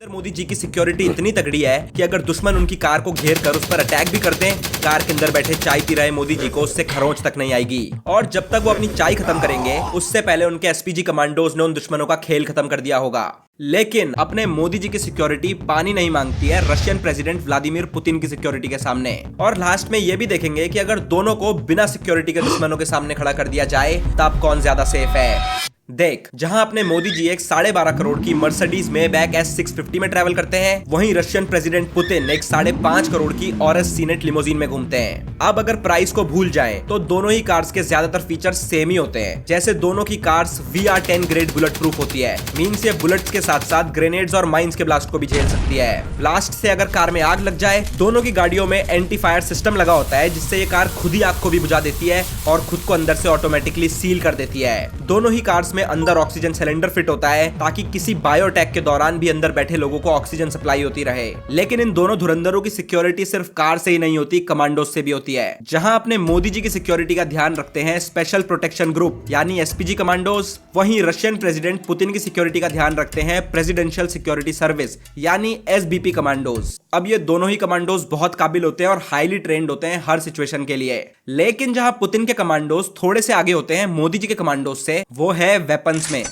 मोदी जी की सिक्योरिटी इतनी तगड़ी है कि अगर दुश्मन उनकी कार को घेर कर उस पर अटैक भी करते हैं, कार के अंदर बैठे चाय पी रहे मोदी जी को उससे खरोंच तक नहीं आएगी। और जब तक वो अपनी चाय खत्म करेंगे उससे पहले उनके एसपीजी कमांडोज ने उन दुश्मनों का खेल खत्म कर दिया होगा। लेकिन अपने मोदी जी की सिक्योरिटी पानी नहीं मांगती है रशियन प्रेसिडेंट व्लादिमीर पुतिन की सिक्योरिटी के सामने। और लास्ट में ये भी देखेंगे कि अगर दोनों को बिना सिक्योरिटी के दुश्मनों के सामने खड़ा कर दिया जाए तब कौन ज्यादा सेफ है। देख, जहां अपने मोदी जी एक 12.5 करोड़ की मर्सिडीज मेबैक S650 में ट्रैवल करते हैं, वहीं रशियन प्रेसिडेंट पुतिन एक 5.5 करोड़ की ऑरस सीनेट लिमोजिन में घूमते हैं। अब अगर प्राइस को भूल जाएं, तो दोनों ही कार्स के ज्यादातर फीचर्स सेम ही होते हैं। जैसे दोनों की cars VR10 grade bullet proof होती है, मींस ये बुलेट्स के साथ साथ ग्रेनेड्स और माइंस के ब्लास्ट को भी झेल सकती है। ब्लास्ट से अगर कार में आग लग जाए, दोनों की गाड़ियों में एंटी फायर सिस्टम लगा होता है, जिससे ये कार खुद ही आग को भी बुझा देती है और खुद को अंदर से ऑटोमेटिकली सील कर देती है। दोनों ही कार्स में अंदर ऑक्सीजन सिलेंडर फिट होता है ताकि किसी बायो अटैक के दौरान भी अंदर बैठे लोगों को ऑक्सीजन सप्लाई होती रहे। लेकिन इन दोनों धुरंधरों की सिक्योरिटी सिर्फ कार से ही नहीं होती, कमांडोज से भी होती है। जहां अपने मोदी जी की सिक्योरिटी का ध्यान रखते हैं स्पेशल प्रोटेक्शन ग्रुप यानी एसपीजी कमांडोज, वहीं रशियन प्रेसिडेंट पुतिन की सिक्योरिटी का ध्यान रखते हैं प्रेसिडेंशियल सिक्योरिटी सर्विस यानी एसबीपी कमांडोज। अब ये दोनों ही कमांडोज बहुत काबिल होते हैं और हाईली ट्रेंड होते हैं हर सिचुएशन के लिए। लेकिन जहां पुतिन के कमांडोज थोड़े से आगे होते हैं मोदी जी के कमांडोज से, वो है वेपन्स में।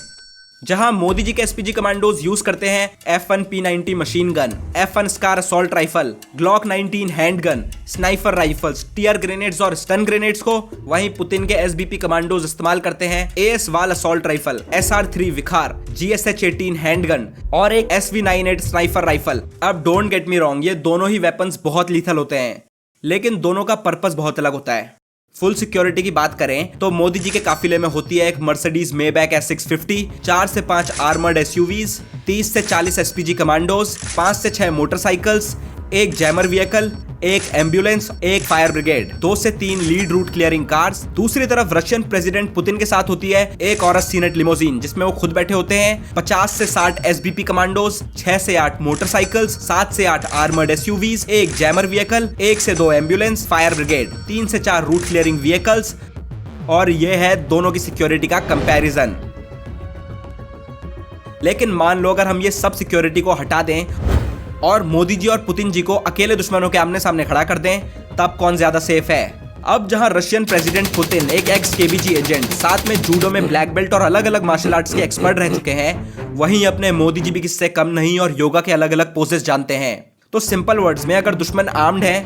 जहां मोदी जी के एसपीजी कमांडोज यूज करते हैं F1 P90 machine gun, F1 SCAR assault rifle, Glock 19 handgun, sniper rifles, tear grenades और स्टन ग्रेनेड्स को, वहीं पुतिन के एसबीपी कमांडोज इस्तेमाल करते हैं AS वाल असॉल्ट राइफल, SR3 विखार, GSH-18 हैंड गन और एक SV98 स्नाइपर राइफल। अब डोंट गेट मी रॉन्ग, ये दोनों ही वेपन्स बहुत लीथल होते हैं, लेकिन दोनों का पर्पस बहुत अलग होता है। फुल सिक्योरिटी की बात करें तो मोदी जी के काफिले में होती है एक मर्सिडीज मेबैक S650, 4 से 5 आर्मर्ड SUVs, 30 से 40 एसपीजी कमांडोज, 5 से 6 मोटरसाइकिल्स, एक जैमर व्हीकल, एक एम्बुलेंस, एक फायर ब्रिगेड, 2 से 3 लीड रूट क्लियरिंग कार्स। दूसरी तरफ रशियन प्रेसिडेंट पुतिन के साथ होती है एक ऑरस सीनेट लिमोजिन जिसमें वो खुद बैठे होते हैं, 50 से 60 एसबीपी कमांडोज, 6 से 8 मोटरसाइकिल्स, 7 से 8 आर्मर्ड SUVs, एक जैमर व्हीकल, 1 से 2 एम्बुलेंस, फायर ब्रिगेड, 3 से 4 रूट क्लियरिंग व्हीकल्स। और ये है दोनों की सिक्योरिटी का कंपैरिजन। लेकिन मान लो अगर हम ये सब सिक्योरिटी को हटा दें और मोदी जी और पुतिन जी को अकेले दुश्मनों के आमने सामने खड़ा कर दें, तब कौन ज्यादा सेफ है। अब जहां रशियन प्रेसिडेंट पुतिन एक एक्स केबीजी एजेंट, साथ में जूडो में ब्लैक बेल्ट और अलग अलग मार्शल आर्ट्स के एक्सपर्ट रह चुके हैं, वहीं अपने मोदी जी भी किससे कम नहीं और योगा के अलग अलग पोजेस जानते हैं। तो सिंपल वर्ड्स में, अगर दुश्मन आर्म्ड है